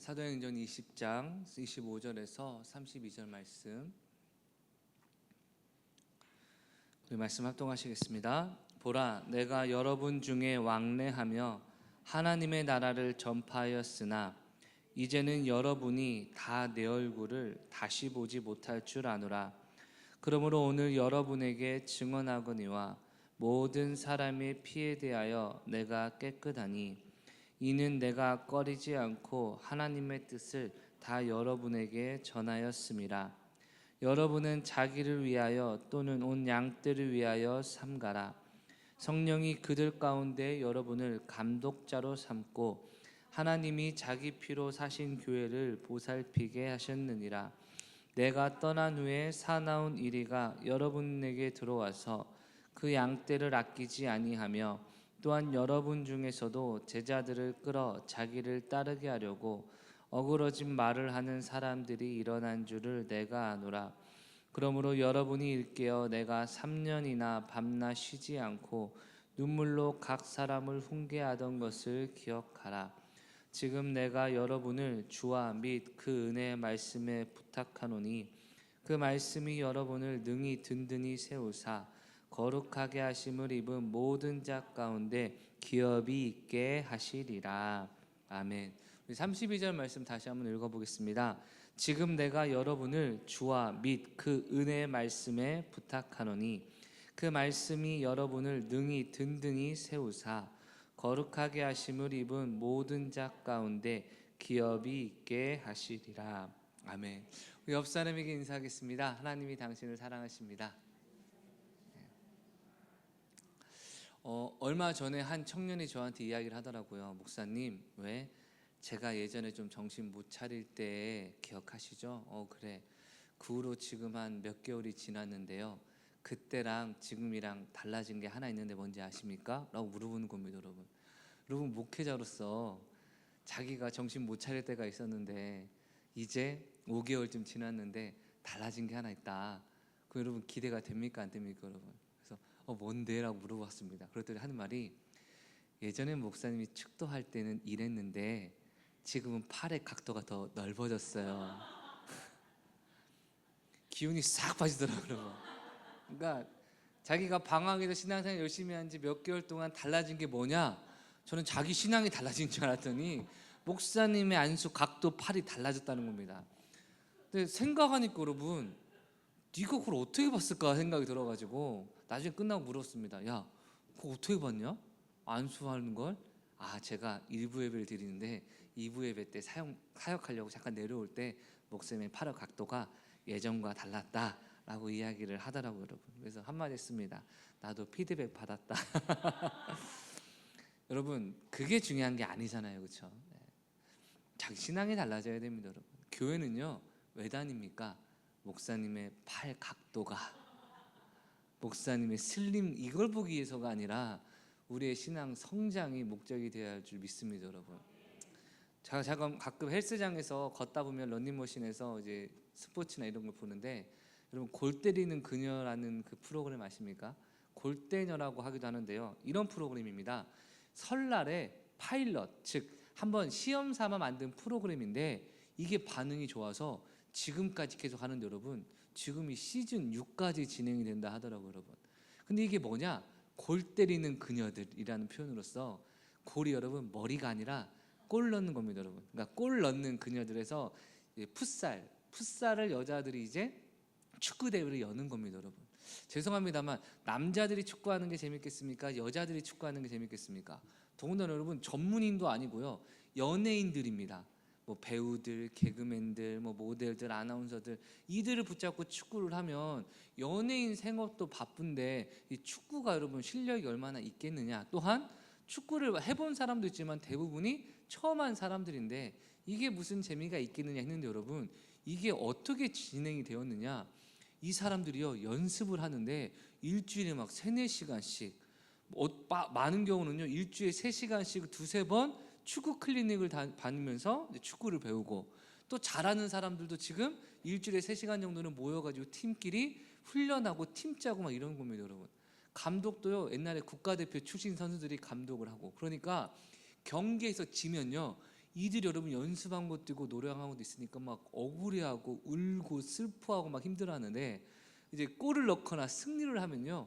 사도행전 20장 25절에서 32절 말씀, 우리 말씀 합동하시겠습니다. 보라, 내가 여러분 중에 왕래하며 하나님의 나라를 전파하였으나 이제는 여러분이 다 내 얼굴을 다시 보지 못할 줄 아노라. 그러므로 오늘 여러분에게 증언하거니와 모든 사람의 피에 대하여 내가 깨끗하니 이는 내가 꺼리지 않고 하나님의 뜻을 다 여러분에게 전하였음이라. 여러분은 자기를 위하여 또는 온 양떼를 위하여 삼가라. 성령이 그들 가운데 여러분을 감독자로 삼고 하나님이 자기 피로 사신 교회를 보살피게 하셨느니라. 내가 떠난 후에 사나운 이리가 여러분에게 들어와서 그 양떼를 아끼지 아니하며 또한 여러분 중에서도 제자들을 끌어 자기를 따르게 하려고 어그러진 말을 하는 사람들이 일어난 줄을 내가 아노라. 그러므로 여러분이 일깨어 내가 3년이나 밤낮 쉬지 않고 눈물로 각 사람을 훈계하던 것을 기억하라. 지금 내가 여러분을 주와 및 그 은혜의 말씀에 부탁하노니 그 말씀이 여러분을 능히 든든히 세우사 거룩하게 하심을 입은 모든 자 가운데 기업이 있게 하시리라. 아멘. 우리 32절 말씀 다시 한번 읽어보겠습니다. 지금 내가 여러분을 주와 및 그 은혜의 말씀에 부탁하노니 그 말씀이 여러분을 능히 든든히 세우사 거룩하게 하심을 입은 모든 자 가운데 기업이 있게 하시리라. 아멘. 우리 옆 사람에게 인사하겠습니다. 하나님이 당신을 사랑하십니다. 얼마 전에 한 청년이 저한테 이야기를 하더라고요. 목사님, 왜 제가 예전에 좀 정신 못 차릴 때 기억하시죠? 그래. 그 후로 지금 한 몇 개월이 지났는데요, 그때랑 지금이랑 달라진 게 하나 있는데 뭔지 아십니까? 라고 물어보는 겁니다. 여러분 목회자로서 자기가 정신 못 차릴 때가 있었는데 이제 5개월쯤 지났는데 달라진 게 하나 있다. 그 여러분 기대가 됩니까? 안 됩니까? 여러분? 그래서 뭔데? 라고 물어봤습니다. 그랬더니 하는 말이, 예전에 목사님이 축도할 때는 이랬는데 지금은 팔의 각도가 더 넓어졌어요. 기운이 싹 빠지더라고요. 그러니까 자기가 방황에서 신앙생활 열심히 한 지 몇 개월 동안 달라진 게 뭐냐? 저는 자기 신앙이 달라진 줄 알았더니 목사님의 안수 각도 팔이 달라졌다는 겁니다. 근데 생각하니까 여러분, 네가 그걸 어떻게 봤을까 생각이 들어가지고 나중에 끝나고 물었습니다. 야, 그거 어떻게 봤냐? 안수하는 걸? 제가 1부 예배를 드리는데 2부 예배 때 사역하려고 잠깐 내려올 때 목사님의 팔의 각도가 예전과 달랐다 라고 이야기를 하더라고요. 여러분, 그래서 한마디 했습니다. 나도 피드백 받았다. 여러분, 그게 중요한 게 아니잖아요, 그렇죠? 자기 신앙이 달라져야 됩니다. 여러분, 교회는요 왜 다닙니까? 목사님의 팔 각도가, 목사님의 슬림, 이걸 보기 위해서가 아니라 우리의 신앙 성장이 목적이 되어야 할 줄 믿습니다. 여러분, 제가 가끔 헬스장에서 걷다 보면 런닝머신에서 이제 스포츠나 이런 걸 보는데, 여러분 골 때리는 그녀라는 그 프로그램 아십니까? 골대녀라고 하기도 하는데요, 이런 프로그램입니다. 설날에 파일럿, 즉 한번 시험 삼아 만든 프로그램인데 이게 반응이 좋아서 지금까지 계속 하는데 여러분, 지금이 시즌 6까지 진행이 된다 하더라고요. 여러분, 근데 이게 뭐냐? 골 때리는 그녀들이라는 표현으로서 골이 여러분 머리가 아니라 골 넣는 겁니다. 여러분, 그러니까 골 넣는 그녀들에서 풋살을 여자들이 이제 축구 대회를 여는 겁니다. 여러분, 죄송합니다만 남자들이 축구하는 게 재밌겠습니까? 여자들이 축구하는 게 재밌겠습니까? 더군다나 여러분, 전문인도 아니고요, 연예인들입니다. 뭐 배우들, 개그맨들, 뭐 모델들, 아나운서들, 이들을 붙잡고 축구를 하면 연예인 생업도 바쁜데 이 축구가 여러분 실력이 얼마나 있겠느냐. 또한 축구를 해본 사람도 있지만 대부분이 처음 한 사람들인데 이게 무슨 재미가 있겠느냐 했는데 여러분, 이게 어떻게 진행이 되었느냐? 이 사람들이요 연습을 하는데 일주일에 막 3-4시간씩, 많은 경우는요 일주일에 3시간씩 두세 번 축구 클리닉을 다니면서 축구를 배우고, 또 잘하는 사람들도 지금 일주일에 3시간 정도는 모여가지고 팀끼리 훈련하고 팀 짜고 막 이런 겁니다. 여러분, 감독도요 옛날에 국가대표 출신 선수들이 감독을 하고, 그러니까 경기에서 지면요 이들이 여러분 연습한 것도 있고 노래한 것도 있으니까 막 억울해하고 울고 슬퍼하고 막 힘들어하는데, 이제 골을 넣거나 승리를 하면요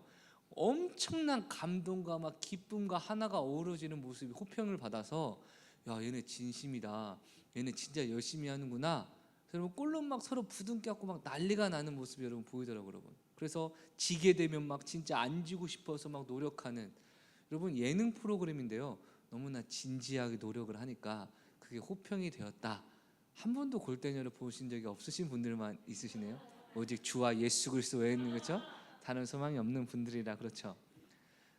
엄청난 감동과 막 기쁨과 하나가 어우러지는 모습이 호평을 받아서, 야 얘네 진심이다, 얘네 진짜 열심히 하는구나. 여러분 골로 막 서로 부둥켜갖고 막 난리가 나는 모습이 여러분 보이더라고요 여러분. 그래서 지게 되면 막 진짜 안 지고 싶어서 막 노력하는, 여러분 예능 프로그램인데요 너무나 진지하게 노력을 하니까 그게 호평이 되었다. 한 번도 골대녀를 보신 적이 없으신 분들만 있으시네요. 오직 주와 예수 그리스도 외에는, 그렇죠? 다른 소망이 없는 분들이라. 그렇죠?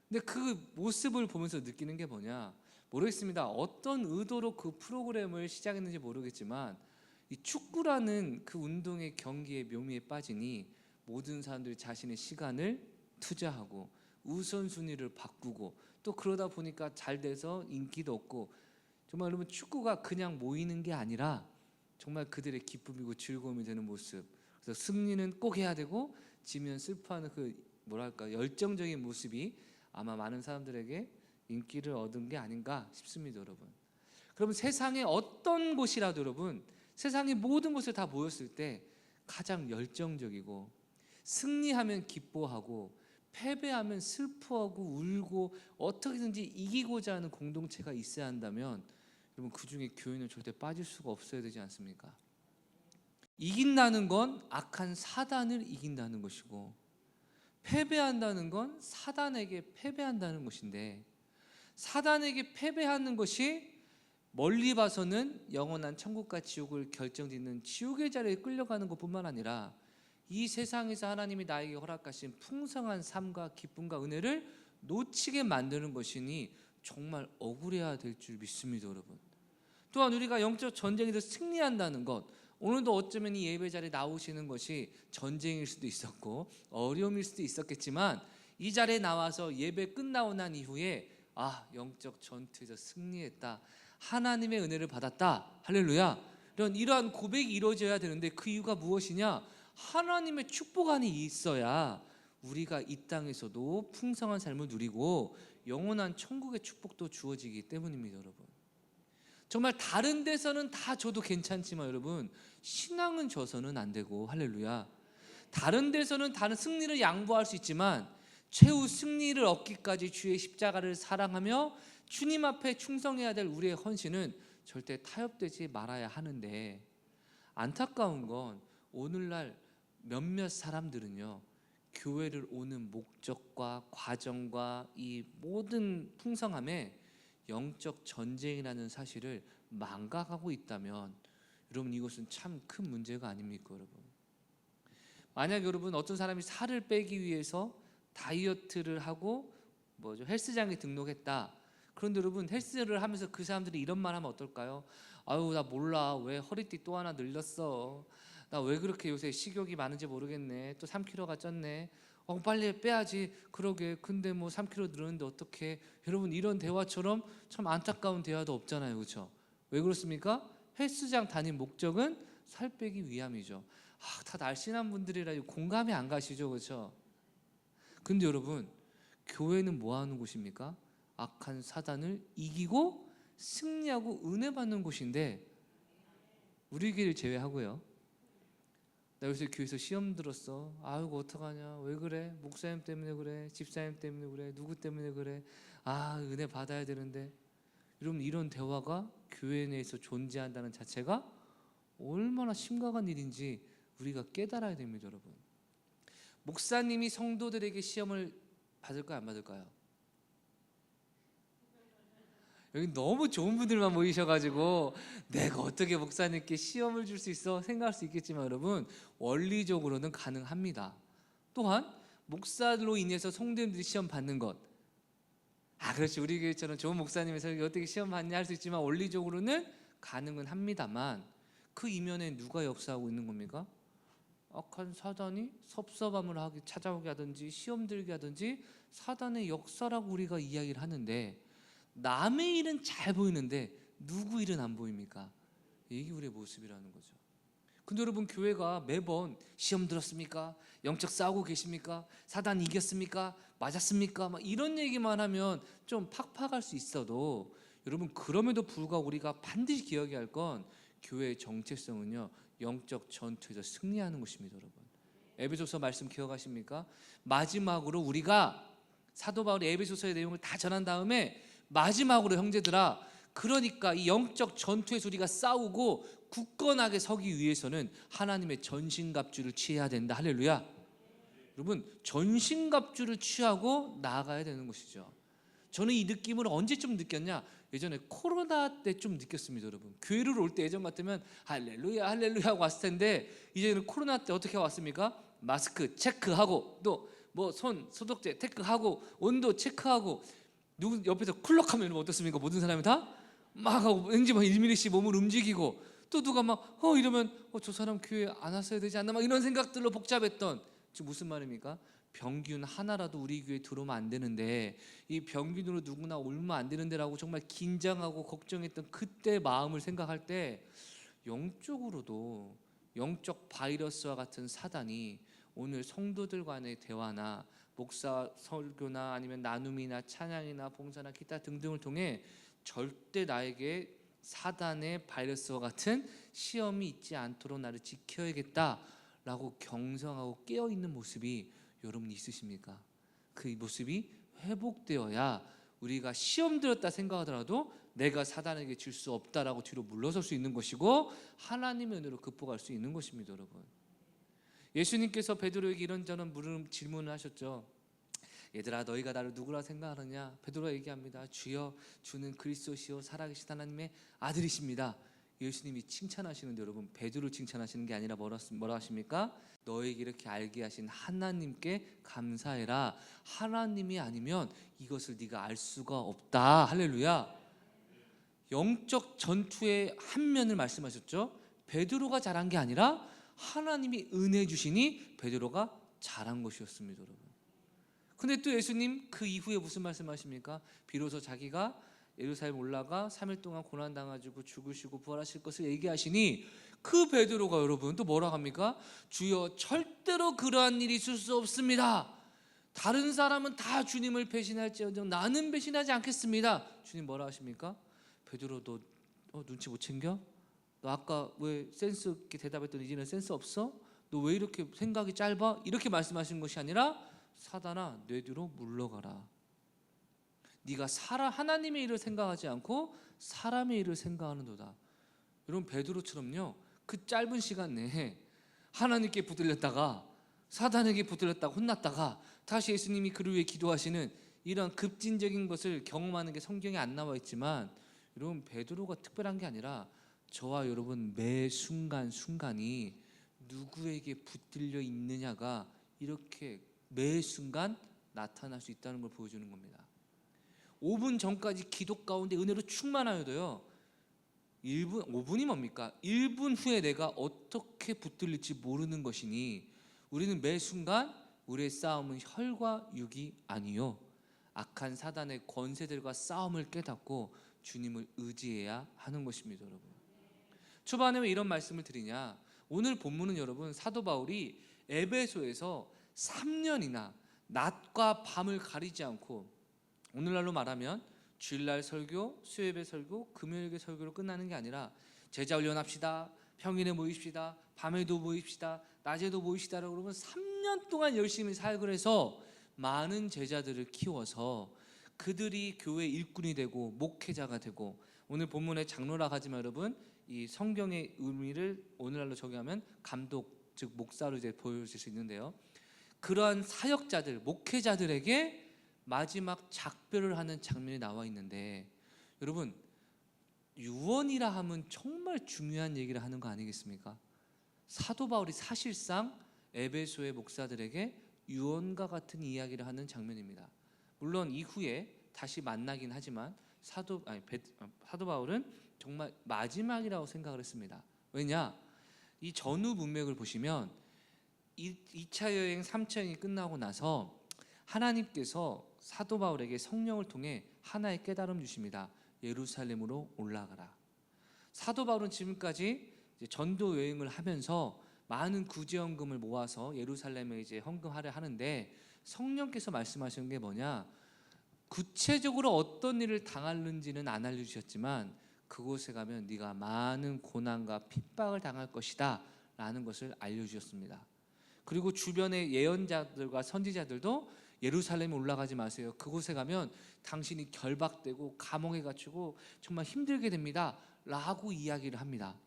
근데 그 모습을 보면서 느끼는 게 뭐냐, 모르겠습니다. 어떤 의도로 그 프로그램을 시작했는지 모르겠지만 이 축구라는 그 운동의 경기의 묘미에 빠지니 모든 사람들이 자신의 시간을 투자하고 우선순위를 바꾸고, 또 그러다 보니까 잘 돼서 인기도 얻고, 정말 여러분 축구가 그냥 모이는 게 아니라 정말 그들의 기쁨이고 즐거움이 되는 모습. 그래서 승리는 꼭 해야 되고 지면 슬퍼하는 그 뭐랄까 열정적인 모습이 아마 많은 사람들에게 인기를 얻은 게 아닌가 싶습니다 여러분. 그러면 세상의 어떤 곳이라도 여러분, 세상의 모든 곳에 다 모였을 때 가장 열정적이고, 승리하면 기뻐하고 패배하면 슬퍼하고 울고 어떻게든지 이기고자 하는 공동체가 있어야 한다면 여러분 그 중에 교회는 절대 빠질 수가 없어야 되지 않습니까? 이긴다는 건 악한 사단을 이긴다는 것이고, 패배한다는 건 사단에게 패배한다는 것인데, 사단에게 패배하는 것이 멀리 봐서는 영원한 천국과 지옥을 결정짓는 지옥의 자리에 끌려가는 것뿐만 아니라 이 세상에서 하나님이 나에게 허락하신 풍성한 삶과 기쁨과 은혜를 놓치게 만드는 것이니 정말 억울해야 될 줄 믿습니다 여러분. 또한 우리가 영적 전쟁에서 승리한다는 것, 오늘도 어쩌면 이 예배 자리에 나오시는 것이 전쟁일 수도 있었고 어려움일 수도 있었겠지만, 이 자리에 나와서 예배 끝나고 난 이후에 영적 전투에서 승리했다, 하나님의 은혜를 받았다, 할렐루야, 이러한 고백이 이루어져야 되는데, 그 이유가 무엇이냐, 하나님의 축복 안에 있어야 우리가 이 땅에서도 풍성한 삶을 누리고 영원한 천국의 축복도 주어지기 때문입니다 여러분. 정말 다른 데서는 다 줘도 괜찮지만 여러분, 신앙은 줘서는 안 되고, 할렐루야, 다른 데서는 다른 승리를 양보할 수 있지만 최후 승리를 얻기까지 주의 십자가를 사랑하며 주님 앞에 충성해야 될 우리의 헌신은 절대 타협되지 말아야 하는데, 안타까운 건 오늘날 몇몇 사람들은요 교회를 오는 목적과 과정과 이 모든 풍성함에 영적 전쟁이라는 사실을 망각하고 있다면 여러분 이것은 참 큰 문제가 아닙니까 여러분. 만약 여러분 어떤 사람이 살을 빼기 위해서 다이어트를 하고 헬스장에 등록했다. 그런데 여러분 헬스를 하면서 그 사람들이 이런 말 하면 어떨까요? 아유 나 몰라, 왜 허리띠 또 하나 늘렸어, 나 왜 그렇게 요새 식욕이 많은지 모르겠네, 또 3kg가 쪘네, 빨리 빼야지, 그러게 근데 3kg 늘었는데 어떡해. 여러분 이런 대화처럼 참 안타까운 대화도 없잖아요, 그렇죠? 왜 그렇습니까? 헬스장 다닌 목적은 살 빼기 위함이죠. 다 날씬한 분들이라 공감이 안 가시죠, 그렇죠? 근데 여러분 교회는 뭐 하는 곳입니까? 악한 사단을 이기고 승리하고 은혜 받는 곳인데, 우리 교회를 제외하고요. 나 요새 교회에서 시험 들었어. 아이고 어떡하냐, 왜 그래, 목사님 때문에 그래, 집사님 때문에 그래, 누구 때문에 그래, 은혜 받아야 되는데. 여러분 이런 대화가 교회 내에서 존재한다는 자체가 얼마나 심각한 일인지 우리가 깨달아야 됩니다 여러분. 목사님이 성도들에게 시험을 받을까요, 안 받을까요? 여기 너무 좋은 분들만 모이셔가지고 내가 어떻게 목사님께 시험을 줄 수 있어 생각할 수 있겠지만 여러분 원리적으로는 가능합니다. 또한 목사로 인해서 성도님들이 시험 받는 것, 그렇지, 우리 교회처럼 좋은 목사님에서 어떻게 시험 받냐 할 수 있지만 원리적으로는 가능은 합니다만, 그 이면에 누가 역사하고 있는 겁니까? 악한 사단이 섭섭함을 찾아오게 하든지 시험 들게 하든지 사단의 역사라고 우리가 이야기를 하는데, 남의 일은 잘 보이는데 누구 일은 안 보입니까? 이게 우리의 모습이라는 거죠. 근데 여러분 교회가 매번 시험 들었습니까? 영적 싸우고 계십니까? 사단 이겼습니까? 맞았습니까? 이런 얘기만 하면 좀 팍팍할 수 있어도 여러분, 그럼에도 불구하고 우리가 반드시 기억해야 할 건 교회의 정체성은요, 영적 전투에서 승리하는 것입니다. 여러분, 에베소서 말씀 기억하십니까? 마지막으로 우리가 사도 바울이 에베소서의 내용을 다 전한 다음에 마지막으로 형제들아, 그러니까 이 영적 전투에서 우리가 싸우고 굳건하게 서기 위해서는 하나님의 전신갑주를 취해야 된다. 할렐루야. 여러분, 전신갑주를 취하고 나아가야 되는 것이죠. 저는 이 느낌을 언제쯤 느꼈냐? 예전에 코로나 때 좀 느꼈습니다. 여러분, 교회를 올 때 예전 같으면 할렐루야 할렐루야 하고 왔을 텐데, 이제는 코로나 때 어떻게 왔습니까? 마스크 체크하고, 또 뭐 손 소독제 체크하고, 온도 체크하고, 누구 옆에서 쿨럭하면 어떻습니까? 모든 사람이 다 막 하고, 왠지 막 1mm씩 몸을 움직이고, 또 누가 막 이러면 저 사람 교회 안 왔어야 되지 않나, 막 이런 생각들로 복잡했던. 지금 무슨 말입니까? 병균 하나라도 우리 교회에 들어오면 안 되는데, 이 병균으로 누구나 올면 안 되는데라고 정말 긴장하고 걱정했던 그때 마음을 생각할 때, 영적으로도 영적 바이러스와 같은 사단이 오늘 성도들 간의 대화나 목사 설교나 아니면 나눔이나 찬양이나 봉사나 기타 등등을 통해 절대 나에게 사단의 바이러스와 같은 시험이 있지 않도록 나를 지켜야겠다라고 경성하고 깨어있는 모습이 여러분 있으십니까? 그 모습이 회복되어야 우리가 시험 들었다 생각하더라도 내가 사단에게 질 수 없다라고 뒤로 물러설 수 있는 것이고, 하나님의 은혜로 극복할 수 있는 것입니다. 여러분, 예수님께서 베드로에게 이런저런 질문을 하셨죠. 얘들아, 너희가 나를 누구라 생각하느냐? 베드로가 얘기합니다. 주여, 주는 그리스도시요 살아계신 하나님의 아들이십니다. 예수님이 칭찬하시는데, 여러분, 베드로를 칭찬하시는 게 아니라 뭐라 하십니까? 너에게 이렇게 알게 하신 하나님께 감사해라. 하나님이 아니면 이것을 네가 알 수가 없다. 할렐루야. 영적 전투의 한 면을 말씀하셨죠. 베드로가 잘한 게 아니라 하나님이 은혜 주시니 베드로가 잘한 것이었습니다. 여러분, 근데 또 예수님 그 이후에 무슨 말씀하십니까? 비로소 자기가 예루살렘 올라가 3일 동안 고난당하시고 죽으시고 부활하실 것을 얘기하시니, 그 베드로가 여러분 또 뭐라 합니까? 주여, 절대로 그러한 일이 있을 수 없습니다. 다른 사람은 다 주님을 배신할지언정 나는 배신하지 않겠습니다. 주님 뭐라 하십니까? 베드로, 너 눈치 못 챙겨? 너 아까 왜 센스 있게 대답했더니 이제는 센스 없어? 너 왜 이렇게 생각이 짧아? 이렇게 말씀하시는 것이 아니라, 사단아, 내 뒤로 물러가라. 네가 하나님의 일을 생각하지 않고 사람의 일을 생각하는도다. 여러분, 베드로처럼요, 그 짧은 시간 내에 하나님께 붙들렸다가 사단에게 붙들렸다가 혼났다가 다시 예수님이 그를 위해 기도하시는 이런 급진적인 것을 경험하는 게 성경에 안 나와 있지만, 여러분, 베드로가 특별한 게 아니라 저와 여러분 매 순간순간이 누구에게 붙들려 있느냐가 이렇게 매 순간 나타날 수 있다는 걸 보여주는 겁니다. 5분 전까지 기도 가운데 은혜로 충만하여도요, 5분이 뭡니까? 1분 후에 내가 어떻게 붙들릴지 모르는 것이니, 우리는 매 순간 우리의 싸움은 혈과 육이 아니요 악한 사단의 권세들과 싸움을 깨닫고 주님을 의지해야 하는 것입니다. 여러분, 초반에 왜 이런 말씀을 드리냐? 오늘 본문은 여러분, 사도 바울이 에베소에서 3년이나 낮과 밤을 가리지 않고, 오늘날로 말하면 주일날 설교, 수요예배 설교, 금요일에 설교로 끝나는 게 아니라 제자 훈련합시다, 평일에 모이십시다, 밤에도 모이십시다, 낮에도 모이시다라고 그러면 3년 동안 열심히 사역을 해서 많은 제자들을 키워서 그들이 교회 일꾼이 되고 목회자가 되고, 오늘 본문에 장로라 하지만 여러분, 이 성경의 의미를 오늘날로 적용하면 감독, 즉 목사로 이제 보여질 수 있는데요, 그러한 사역자들, 목회자들에게 마지막 작별을 하는 장면이 나와 있는데, 여러분, 유언이라 하면 정말 중요한 얘기를 하는 거 아니겠습니까? 사도 바울이 사실상 에베소의 목사들에게 유언과 같은 이야기를 하는 장면입니다. 물론 이후에 다시 만나긴 하지만 사도 바울은 정말 마지막이라고 생각을 했습니다. 왜냐? 이 전후 문맥을 보시면 2차 여행 3차 여행이 끝나고 나서 하나님께서 사도 바울에게 성령을 통해 하나의 깨달음 주십니다. 예루살렘으로 올라가라. 사도 바울은 지금까지 이제 전도 여행을 하면서 많은 구제헌금을 모아서 예루살렘에 이제 헌금하려 하는데, 성령께서 말씀하시는 게 뭐냐? 구체적으로 어떤 일을 당하는지는 안 알려주셨지만 그곳에 가면 네가 많은 고난과 핍박을 당할 것이다 라는 것을 알려주셨습니다. 그리고 주변의 예언자들과 선지자들도 예루살렘에 올라가지 마세요. 그곳에 가면 당신이 결박되고 감옥에 갇히고 정말 힘들게 됩니다 라고 이야기를 합니다.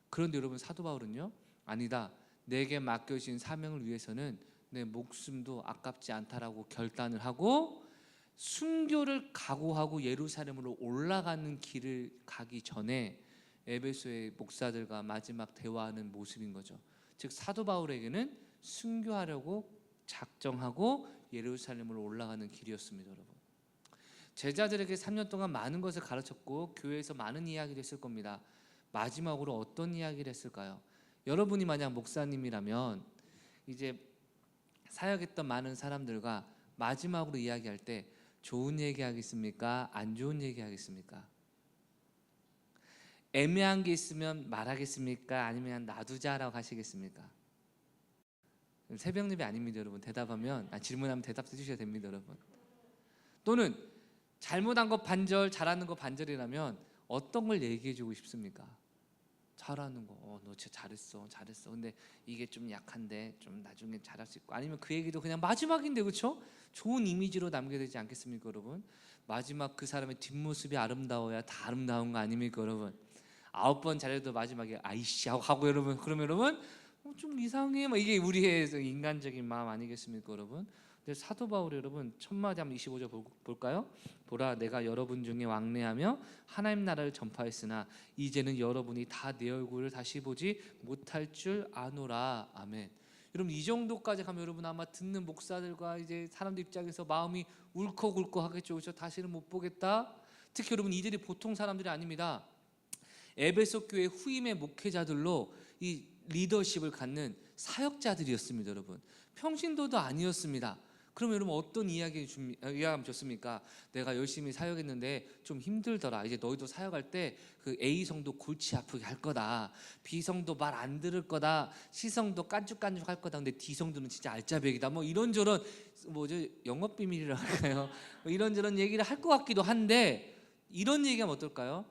그런데 여러분, 사도 바울은요, 아니다, 내게 맡겨진 사명을 위해서는 내 목숨도 아깝지 않다라고 결단을 하고 순교를 각오하고 예루살렘으로 올라가는 길을 가기 전에 에베소의 목사들과 마지막 대화하는 모습인 거죠. 즉 사도 바울에게는 순교하려고 작정하고 예루살렘으로 올라가는 길이었습니다. 여러분, 제자들에게 3년 동안 많은 것을 가르쳤고 교회에서 많은 이야기를 했을 겁니다. 마지막으로 어떤 이야기를 했을까요? 여러분이 만약 목사님이라면 이제 사역했던 많은 사람들과 마지막으로 이야기할 때 좋은 얘기 하겠습니까? 안 좋은 얘기 하겠습니까? 애매한 게 있으면 말하겠습니까? 아니면 놔두자라고 하시겠습니까? 새벽 예배 아닙니다, 여러분. 대답하면 질문하면 대답해 주셔야 됩니다, 여러분. 또는 잘못한 거 반절, 잘하는 거 반절이라면 어떤 걸 얘기해 주고 싶습니까? 잘하는 거, 너 진짜 잘했어. 근데 이게 좀 약한데 좀 나중에 잘할 수 있고, 아니면 그 얘기도 그냥 마지막인데, 그렇죠? 좋은 이미지로 남겨야 되지 않겠습니까, 여러분? 마지막 그 사람의 뒷모습이 아름다워야 다 아름다운 거 아닙니까, 여러분? 9번 잘해도 마지막에 아이씨 하고 여러분, 그러면 여러분 좀 이상해, 이게 우리의 인간적인 마음 아니겠습니까, 여러분? 근데 사도 바울이 여러분 첫 마디 한번 25절 볼까요? 보라, 내가 여러분 중에 왕래하며 하나님 나라를 전파했으나 이제는 여러분이 다 내 얼굴을 다시 보지 못할 줄 아노라. 아멘. 여러분, 이 정도까지 가면 여러분 아마 듣는 목사들과 이제 사람들 입장에서 마음이 울컥울컥 하겠죠. 그렇죠? 다시는 못 보겠다. 특히 여러분, 이들이 보통 사람들이 아닙니다. 에베소 교회 후임의 목회자들로 이 리더십을 갖는 사역자들이었습니다. 여러분, 평신도도 아니었습니다. 그러면 여러분 어떤 이야기하면 좋습니까? 내가 열심히 사역했는데 좀 힘들더라. 이제 너희도 사역할 때 그 A 성도 골치 아프게 할 거다. B 성도 말 안 들을 거다. C 성도 깐죽깐죽 할 거다. 근데 D 성도는 진짜 알짜배기다. 이런저런 영업 비밀이라 할까요? 이런저런 얘기를 할 것 같기도 한데, 이런 얘기하면 어떨까요?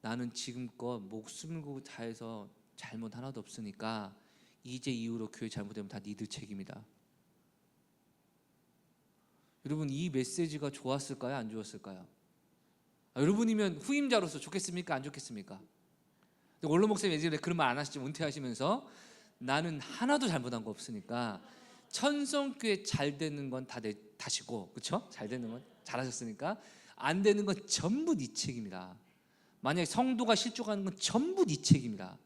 나는 지금껏 목숨 걸고 다해서 잘못 하나도 없으니까 이제 이후로 교회 잘못되면 다 니들 책임이다. 여러분, 이 메시지가 좋았을까요? 안 좋았을까요? 여러분이면 후임자로서 좋겠습니까? 안 좋겠습니까? 원로 목사님 예전에 그런 말 안 하시지만 은퇴하시면서 나는 하나도 잘못한 거 없으니까 천성교회 잘 되는 건 다 내 탓이고, 그렇죠? 잘 되는 건 잘하셨으니까 안 되는 건 전부 네 책임이다. 만약에 성도가 실족하는 건 전부 네 책임이다.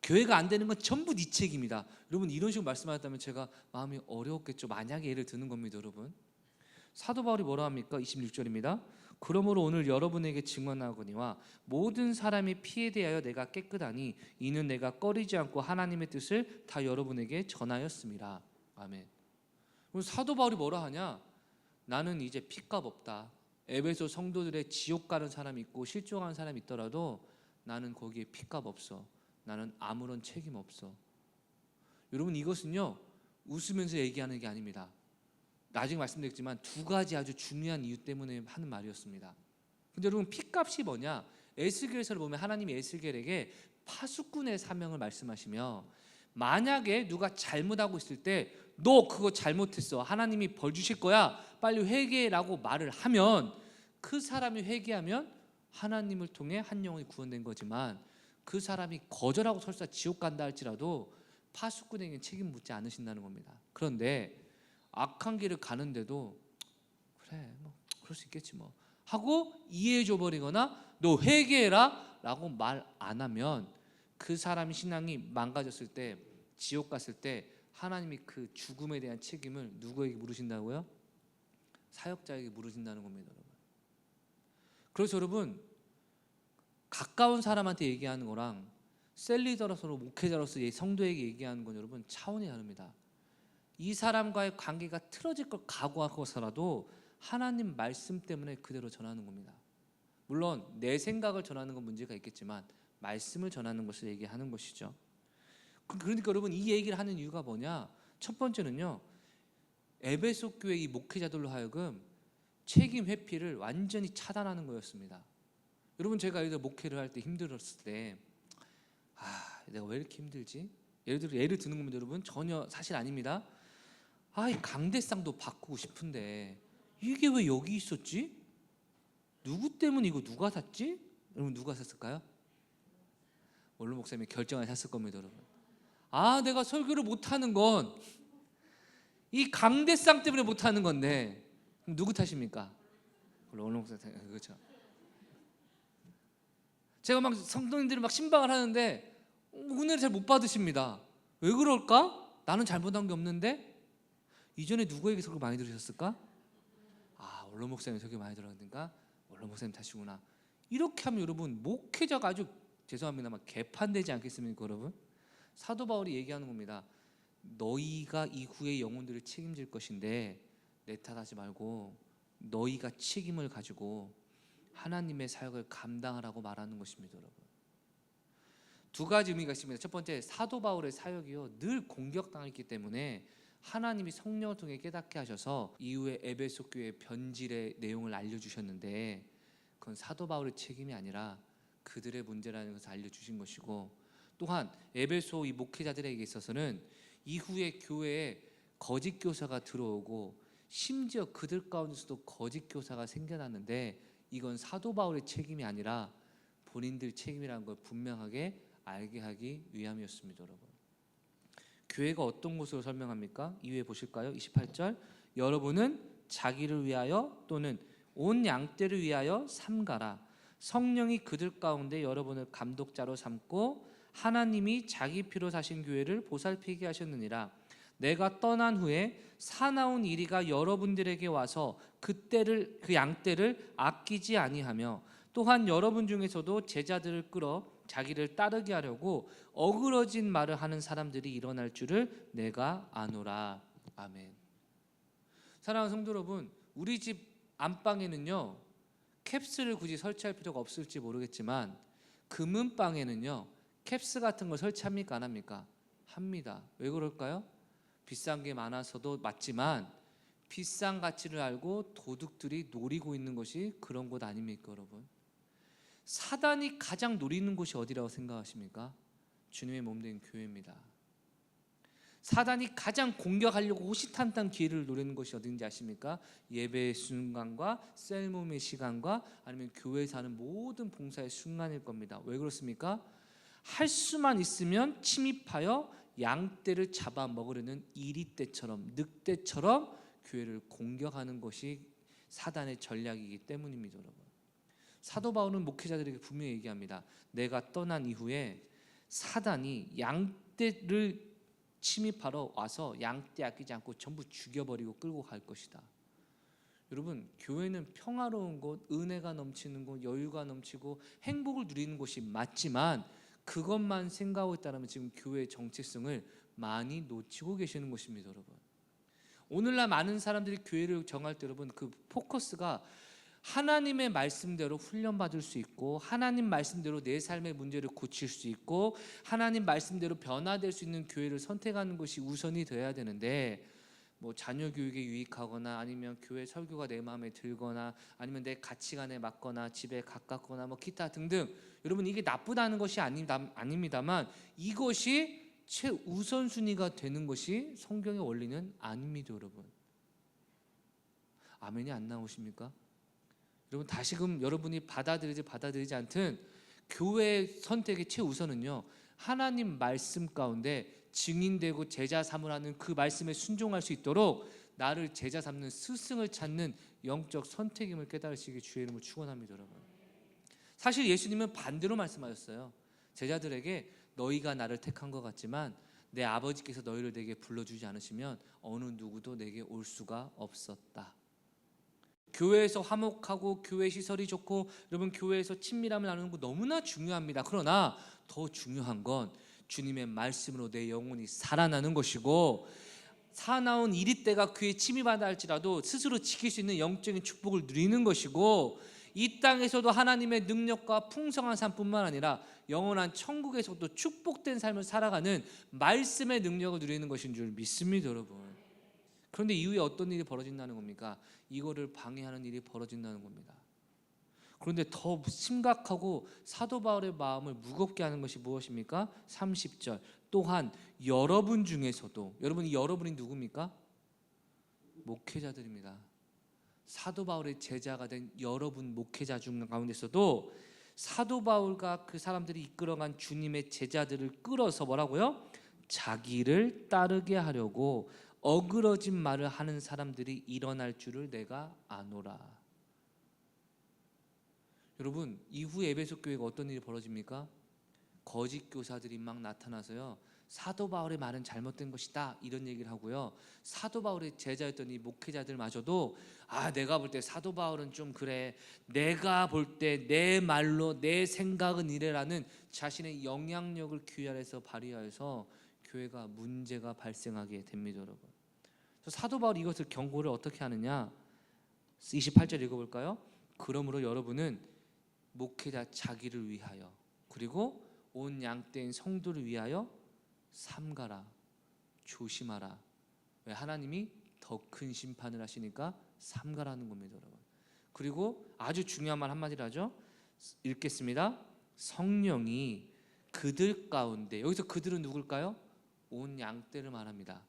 교회가 안 되는 건 전부 네 책임이다. 여러분, 이런 식으로 말씀하셨다면 제가 마음이 어려웠겠죠. 만약에 예를 드는 겁니다, 여러분. 사도 바울이 뭐라 합니까? 26절입니다. 그러므로 오늘 여러분에게 증언하거니와 모든 사람이 피에 대하여 내가 깨끗하니 이는 내가 꺼리지 않고 하나님의 뜻을 다 여러분에게 전하였습니다. 아멘. 그럼 사도 바울이 뭐라 하냐? 나는 이제 핏값 없다. 에베소 성도들의 지옥 가는 사람이 있고 실종하는 사람이 있더라도 나는 거기에 핏값 없어. 나는 아무런 책임 없어. 여러분, 이것은요 웃으면서 얘기하는 게 아닙니다. 나중에 말씀드리겠지만 두 가지 아주 중요한 이유 때문에 하는 말이었습니다. 근데 여러분, 핏값이 뭐냐? 에스겔서를 보면 하나님이 에스겔에게 파수꾼의 사명을 말씀하시며, 만약에 누가 잘못하고 있을 때 너 그거 잘못했어, 하나님이 벌 주실 거야, 빨리 회개라고 말을 하면 그 사람이 회개하면 하나님을 통해 한 영혼이 구원된 거지만, 그 사람이 거절하고 설사 지옥 간다 할지라도 파수꾼에게 책임 묻지 않으신다는 겁니다. 그런데 악한 길을 가는데도 그래 그럴 수 있겠지 하고 이해해 줘 버리거나 너 회개해라 라고 말 안 하면 그 사람의 신앙이 망가졌을 때, 지옥 갔을 때 하나님이 그 죽음에 대한 책임을 누구에게 물으신다고요? 사역자에게 물으신다는 겁니다, 여러분. 그래서 여러분, 가까운 사람한테 얘기하는 거랑 셀리더로서 목회자로서 성도에게 얘기하는 건 여러분 차원이 다릅니다. 이 사람과의 관계가 틀어질 걸 각오하고서라도 하나님 말씀 때문에 그대로 전하는 겁니다. 물론 내 생각을 전하는 건 문제가 있겠지만 말씀을 전하는 것을 얘기하는 것이죠. 그러니까 여러분, 이 얘기를 하는 이유가 뭐냐? 첫 번째는요, 에베소 교회 이 목회자들로 하여금 책임 회피를 완전히 차단하는 거였습니다. 여러분, 제가 예를 들어 목회를 할 때 힘들었을 때 내가 왜 이렇게 힘들지? 예를 드는 겁니다. 여러분, 전혀 사실 아닙니다. 이 강대상도 바꾸고 싶은데 이게 왜 여기 있었지? 누구 때문에 이거 누가 샀지? 여러분, 누가 샀을까요? 원로 목사님이 결정을 샀을 겁니다. 여러분, 내가 설교를 못하는 건 이 강대상 때문에 못하는 건데, 그럼 누구 탓입니까? 원로 목사님. 그렇죠. 제가 막 성도님들이 막 신방을 하는데 은혜를 잘 못 받으십니다. 왜 그럴까? 나는 잘못한 게 없는데. 이전에 누구에게 설교 많이 들으셨을까? 원로 목사님 설교 많이 들었는가? 원로 목사님 탓이구나. 이렇게 하면 여러분, 목회자가 아주 죄송합니다만 개판되지 않겠습니까? 여러분, 사도 바울이 얘기하는 겁니다. 너희가 이후의 영혼들을 책임질 것인데 내 탓하지 말고 너희가 책임을 가지고 하나님의 사역을 감당하라고 말하는 것입니다. 여러분, 두 가지 의미가 있습니다. 첫 번째, 사도 바울의 사역이요 늘 공격당했기 때문에 하나님이 성령을 통해 깨닫게 하셔서 이후에 에베소 교회 변질의 내용을 알려주셨는데, 그건 사도 바울의 책임이 아니라 그들의 문제라는 것을 알려주신 것이고, 또한 에베소 이 목회자들에게 있어서는 이후에 교회에 거짓 교사가 들어오고 심지어 그들 가운데서도 거짓 교사가 생겨났는데, 이건 사도 바울의 책임이 아니라 본인들 책임이라는 걸 분명하게 알게 하기 위함이었습니다. 여러분, 교회가 어떤 것으로 설명합니까? 이후에 보실까요? 28절, 여러분은 자기를 위하여 또는 온 양떼를 위하여 삼가라. 성령이 그들 가운데 여러분을 감독자로 삼고 하나님이 자기 피로 사신 교회를 보살피게 하셨느니라. 내가 떠난 후에 사나운 이리가 여러분들에게 와서 그 양떼를 아끼지 아니하며, 또한 여러분 중에서도 제자들을 끌어 자기를 따르게 하려고 어그러진 말을 하는 사람들이 일어날 줄을 내가 아노라. 아멘. 사랑하는 성도 여러분, 우리 집 안방에는요 캡스를 굳이 설치할 필요가 없을지 모르겠지만 금은방에는요 캡스 같은 걸 설치합니까? 안 합니까? 합니다. 왜 그럴까요? 비싼 게 많아서도 맞지만 비싼 가치를 알고 도둑들이 노리고 있는 것이 그런 곳 아닙니까? 여러분, 사단이 가장 노리는 곳이 어디라고 생각하십니까? 주님의 몸된 교회입니다. 사단이 가장 공격하려고 호시탐탐 기회를 노리는 것이 어딘지 아십니까? 예배의 순간과 셀몸의 시간과 아니면 교회에서 하는 모든 봉사의 순간일 겁니다. 왜 그렇습니까? 할 수만 있으면 침입하여 양떼를 잡아먹으려는 이리떼처럼, 늑대처럼 교회를 공격하는 것이 사단의 전략이기 때문입니다. 여러분, 사도 바울은 목회자들에게 분명히 얘기합니다. 내가 떠난 이후에 사단이 양떼를 침입하러 와서 양떼 아끼지 않고 전부 죽여버리고 끌고 갈 것이다. 여러분, 교회는 평화로운 곳, 은혜가 넘치는 곳, 여유가 넘치고 행복을 누리는 곳이 맞지만 그것만 생각하고 있다면 지금 교회의 정체성을 많이 놓치고 계시는 것입니다. 여러분, 오늘날 많은 사람들이 교회를 정할 때 여러분, 그 포커스가 하나님의 말씀대로 훈련받을 수 있고, 하나님 말씀대로 내 삶의 문제를 고칠 수 있고, 하나님 말씀대로 변화될 수 있는 교회를 선택하는 것이 우선이 되어야 되는데, 자녀 교육에 유익하거나 아니면 교회 설교가 내 마음에 들거나 아니면 내 가치관에 맞거나 집에 가깝거나 기타 등등, 여러분, 이게 나쁘다는 것이 아닙니다만 이것이 최우선순위가 되는 것이 성경의 원리는 아닙니다. 여러분, 아멘이 안 나오십니까? 여러분, 다시금 여러분이 받아들이지 않든 교회의 선택의 최우선은요 하나님 말씀 가운데 증인되고 제자 삼으라는 그 말씀에 순종할 수 있도록 나를 제자 삼는 스승을 찾는 영적 선택임을 깨달으시기 주의 이름으로 축원합니다. 여러분, 사실 예수님은 반대로 말씀하셨어요. 제자들에게 너희가 나를 택한 것 같지만 내 아버지께서 너희를 내게 불러주지 않으시면 어느 누구도 내게 올 수가 없었다. 교회에서 화목하고 교회 시설이 좋고 여러분, 교회에서 친밀함을 나누는 거 너무나 중요합니다. 그러나 더 중요한 건 주님의 말씀으로 내 영혼이 살아나는 것이고, 사나운 이리떼가 그에 침입하다 할지라도 스스로 지킬 수 있는 영적인 축복을 누리는 것이고, 이 땅에서도 하나님의 능력과 풍성한 삶뿐만 아니라 영원한 천국에서도 축복된 삶을 살아가는 말씀의 능력을 누리는 것인 줄 믿습니다. 여러분, 그런데 이후에 어떤 일이 벌어진다는 겁니까? 이거를 방해하는 일이 벌어진다는 겁니다. 그런데 더 심각하고 사도 바울의 마음을 무겁게 하는 것이 무엇입니까? 30절. 또한 여러분 중에서도, 여러분이 누굽니까? 목회자들입니다. 사도 바울의 제자가 된 여러분 목회자 중 가운데서도 사도 바울과 그 사람들이 이끌어간 주님의 제자들을 끌어서 뭐라고요? 자기를 따르게 하려고 어그러진 말을 하는 사람들이 일어날 줄을 내가 아노라. 여러분, 이후에 에베소 교회가 어떤 일이 벌어집니까? 거짓 교사들이 막 나타나서요, 사도 바울의 말은 잘못된 것이다 이런 얘기를 하고요, 사도 바울의 제자였던 이 목회자들마저도 내가 볼 때 사도 바울은 좀 그래, 내가 볼 때 내 말로 내 생각은 이래라는 자신의 영향력을 귀환해서 발휘하여서 교회가 문제가 발생하게 됩니다. 여러분, 사도 바울이 이것을 경고를 어떻게 하느냐, 28절 읽어볼까요? 그러므로 여러분은 목회자 자기를 위하여 그리고 온 양떼인 성도를 위하여 삼가라, 조심하라. 왜? 하나님이 더 큰 심판을 하시니까 삼가라는 겁니다, 여러분. 그리고 아주 중요한 말 한마디를 하죠. 읽겠습니다. 성령이 그들 가운데, 여기서 그들은 누굴까요? 온 양떼를 말합니다.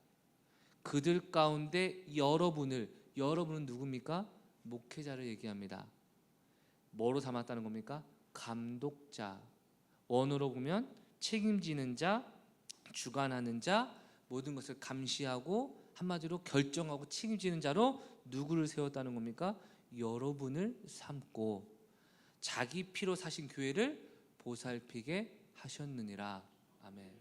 그들 가운데 여러분은 누굽니까? 목회자를 얘기합니다. 뭐로 삼았다는 겁니까? 감독자. 원어로 보면 책임지는 자, 주관하는 자, 모든 것을 감시하고 한마디로 결정하고 책임지는 자로 누구를 세웠다는 겁니까? 여러분을 삼고 자기 피로 사신 교회를 보살피게 하셨느니라. 아멘.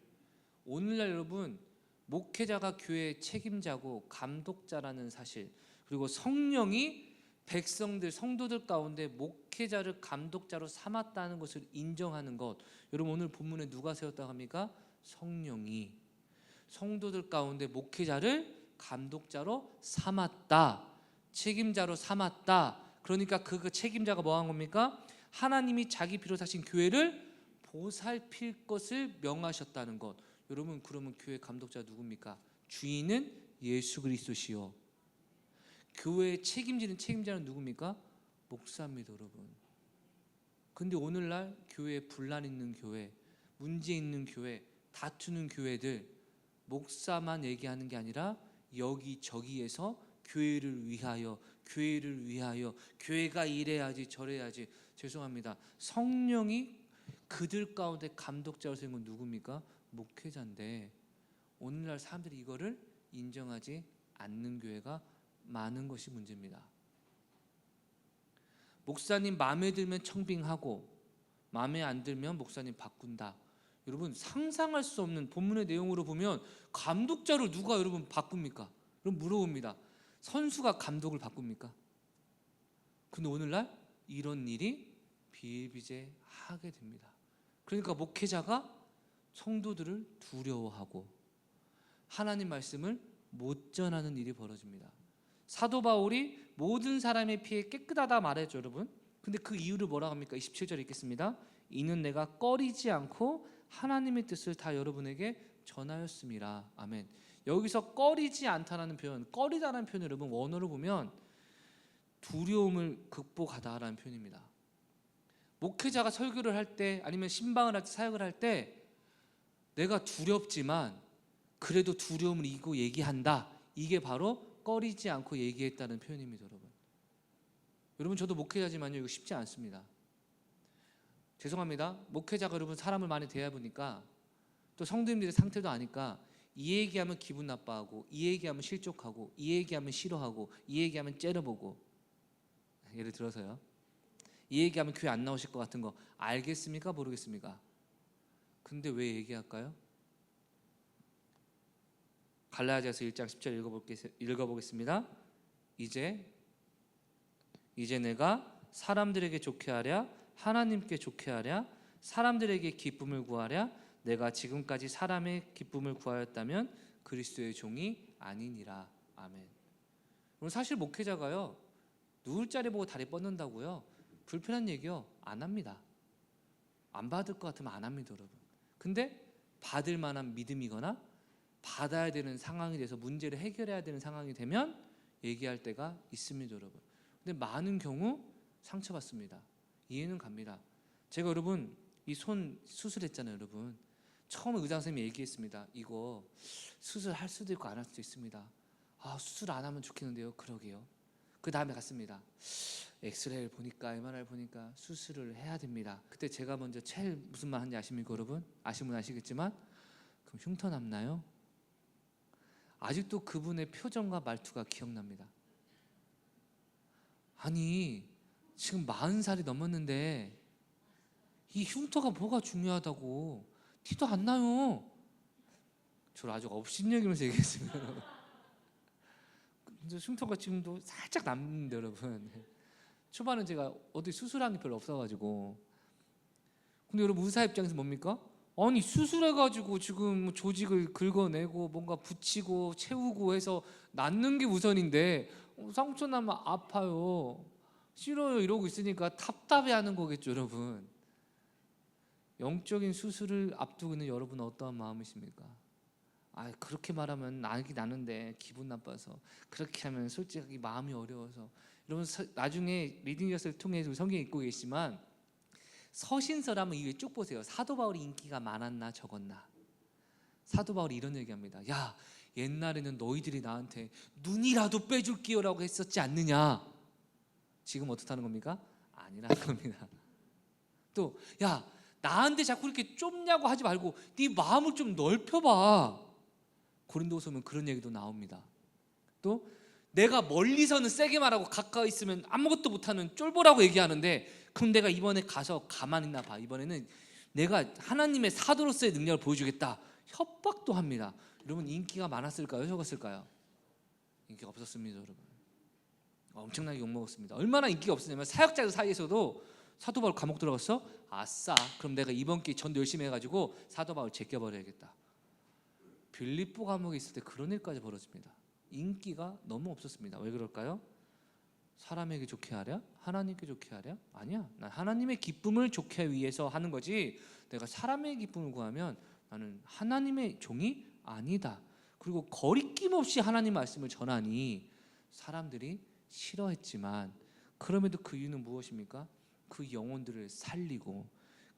오늘날 여러분, 목회자가 교회의 책임자고 감독자라는 사실, 그리고 성령이 백성들, 성도들 가운데 목회자를 감독자로 삼았다는 것을 인정하는 것, 여러분 오늘 본문에 누가 세웠다고 합니까? 성령이 성도들 가운데 목회자를 감독자로 삼았다, 책임자로 삼았다. 그러니까 그 책임자가 뭐 한 겁니까? 하나님이 자기 피로 사신 교회를 보살필 것을 명하셨다는 것. 여러분, 그러면 교회 감독자 누굽니까? 주인은 예수 그리스도시요, 교회의 책임지는 책임자는 누굽니까? 목사입니다, 여러분. 근데 오늘날 교회에 분란 있는 교회, 문제 있는 교회, 다투는 교회들, 목사만 얘기하는 게 아니라 여기저기에서 교회를 위하여 교회가 이래야지 저래야지. 죄송합니다, 성령이 그들 가운데 감독자로 세운 건 누굽니까? 목회자인데 오늘날 사람들이 이거를 인정하지 않는 교회가 많은 것이 문제입니다. 목사님 마음에 들면 청빙하고 마음에 안 들면 목사님 바꾼다. 여러분, 상상할 수 없는 본문의 내용으로 보면 감독자를 누가 여러분 바꿉니까? 그럼 물어봅니다. 선수가 감독을 바꿉니까? 근데 오늘날 이런 일이 비일비재하게 됩니다. 그러니까 목회자가 성도들을 두려워하고 하나님 말씀을 못 전하는 일이 벌어집니다. 사도 바울이 모든 사람의 피에 깨끗하다 말했죠, 여러분. 근데 그 이유를 뭐라고 합니까? 27절 읽겠습니다. 이는 내가 꺼리지 않고 하나님의 뜻을 다 여러분에게 전하였음이라. 아멘. 여기서 꺼리지 않다라는 표현, 꺼리다라는 표현, 여러분 원어로 보면 두려움을 극복하다라는 표현입니다. 목회자가 설교를 할 때, 아니면 신방을 할 때, 사역을 할 때 내가 두렵지만 그래도 두려움을 이기고 얘기한다. 이게 바로 꺼리지 않고 얘기했다는 표현입니다, 여러분. 여러분, 저도 목회자지만요, 이거 쉽지 않습니다. 죄송합니다. 목회자가 여러분 사람을 많이 대해보니까 또 성도님들의 상태도 아니까 이 얘기하면 기분 나빠하고, 이 얘기하면 실족하고, 이 얘기하면 싫어하고, 이 얘기하면 째려보고. 예를 들어서요, 이 얘기하면 교회 안 나오실 것 같은 거 알겠습니까? 모르겠습니까? 근데 왜 얘기할까요? 갈라디아서 1장 10절 읽어보겠습니다. 이제 내가 사람들에게 좋게 하랴 하나님께 좋게 하랴 사람들에게 기쁨을 구하랴 내가 지금까지 사람의 기쁨을 구하였다면 그리스도의 종이 아니니라. 아멘. 사실 목회자가요, 누울 자리 보고 다리 뻗는다고요 불편한 얘기요 안 합니다. 안 받을 것 같으면 안 합니다, 여러분. 근데 받을 만한 믿음이거나 받아야 되는 상황이 돼서 문제를 해결해야 되는 상황이 되면 얘기할 때가 있습니다, 여러분. 근데 많은 경우 상처받습니다. 이해는 갑니다. 제가 여러분 이 손 수술했잖아요, 여러분. 처음에 의사 선생님이 얘기했습니다. 이거 수술할 수도 있고 안 할 수도 있습니다. 아, 수술 안 하면 좋겠는데요. 그러게요. 그 다음에 갔습니다. 엑스레이를 보니까 MRI를 보니까 수술을 해야 됩니다. 그때 제가 먼저 제일 무슨 말 하는지 아십니까, 여러분? 아시면 아시겠지만 그럼 흉터 남나요? 아직도 그분의 표정과 말투가 기억납니다. 아니, 지금 40살이 넘었는데 이 흉터가 뭐가 중요하다고. 티도 안 나요. 저를 아주 업신여기면서 얘기했습니다. 근데 흉터가 지금도 살짝 남는데, 여러분. 초반에 제가 어디 수술한 게 별로 없어가지고. 근데 여러분, 의사 입장에서 뭡니까? 아니, 수술해가지고 지금 조직을 긁어내고 뭔가 붙이고 채우고 해서 낫는 게 우선인데 상처 나면 아파요, 싫어요 이러고 있으니까 답답해하는 거겠죠, 여러분. 영적인 수술을 앞두고 있는 여러분은 어떠한 마음이십니까? 아, 그렇게 말하면 나긴 나는데 기분 나빠서, 그렇게 하면 솔직히 마음이 어려워서. 여러분, 나중에 리딩 리허설을 통해 성경 읽고 계시지만 서신서를 한번 이게 쭉 보세요. 사도 바울이 인기가 많았나 적었나. 사도 바울이 이런 얘기합니다. 야, 옛날에는 너희들이 나한테 눈이라도 빼줄게요 라고 했었지 않느냐. 지금 어떻다는 겁니까? 아니라는 겁니다. 또 야, 나한테 자꾸 이렇게 좁냐고 하지 말고 네 마음을 좀 넓혀봐. 고린도서 보면 그런 얘기도 나옵니다. 또 내가 멀리서는 세게 말하고 가까이 있으면 아무것도 못하는 쫄보라고 얘기하는데, 그럼 내가 이번에 가서 가만히 있나 봐. 이번에는 내가 하나님의 사도로서의 능력을 보여주겠다. 협박도 합니다. 여러분, 인기가 많았을까요? 적었을까요? 인기가 없었습니다, 여러분. 엄청나게 욕먹었습니다. 얼마나 인기가 없었냐면 사역자들 사이에서도 사도 바울 감옥 들어갔어? 아싸, 그럼 내가 이번 기회에 전도 열심히 해가지고 사도 바울 제껴버려야겠다. 빌립보 감옥에 있을 때 그런 일까지 벌어집니다. 인기가 너무 없었습니다. 왜 그럴까요? 사람에게 좋게 하랴? 하나님께 좋게 하랴? 아니야, 난 하나님의 기쁨을 좋게 하기 위해서 하는 거지, 내가 사람의 기쁨을 구하면 나는 하나님의 종이 아니다. 그리고 거리낌 없이 하나님 말씀을 전하니 사람들이 싫어했지만, 그럼에도 그 이유는 무엇입니까? 그 영혼들을 살리고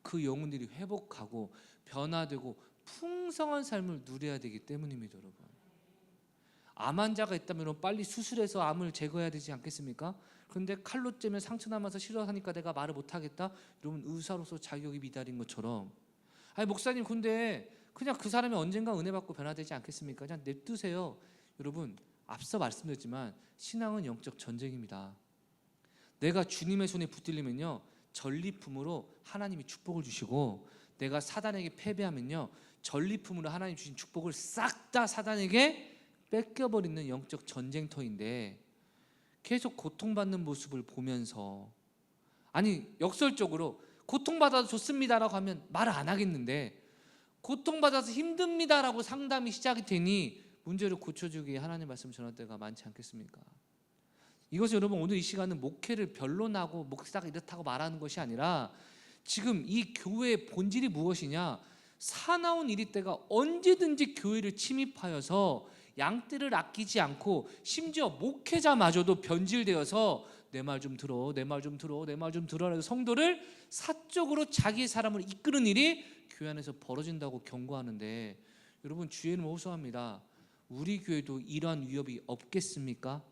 그 영혼들이 회복하고 변화되고 풍성한 삶을 누려야 되기 때문입니다, 여러분. 암 환자가 있다면 빨리 수술해서 암을 제거해야 되지 않겠습니까? 그런데 칼로 째면 상처 남아서 싫어하니까 내가 말을 못하겠다? 여러분, 의사로서 자격이 미달인 것처럼, 아니 목사님 근데 그냥 그 사람이 언젠가 은혜 받고 변화되지 않겠습니까? 그냥 냅두세요. 여러분, 앞서 말씀드렸지만 신앙은 영적 전쟁입니다. 내가 주님의 손에 붙들리면요, 전리품으로 하나님이 축복을 주시고, 내가 사단에게 패배하면요, 전리품으로 하나님 주신 축복을 싹 다 사단에게 뺏겨버리는 영적 전쟁터인데, 계속 고통받는 모습을 보면서, 아니 역설적으로 고통받아도 좋습니다라고 하면 말을 안 하겠는데, 고통받아서 힘듭니다라고 상담이 시작이 되니 문제를 고쳐주기에 하나님 말씀 전할 때가 많지 않겠습니까? 이것은 여러분, 오늘 이 시간은 목회를 변론하고 목사가 이렇다고 말하는 것이 아니라, 지금 이 교회의 본질이 무엇이냐, 사나운 이리 때가 언제든지 교회를 침입하여서 양떼를 아끼지 않고, 심지어 목회자마저도 변질되어서 내 말 좀 들어, 내 말 좀 들어, 내 말 좀 들어라고 성도를 사적으로 자기의 사람을 이끄는 일이 교회 안에서 벌어진다고 경고하는데, 여러분, 주의는 호소합니다. 우리 교회도 이러한 위협이 없겠습니까?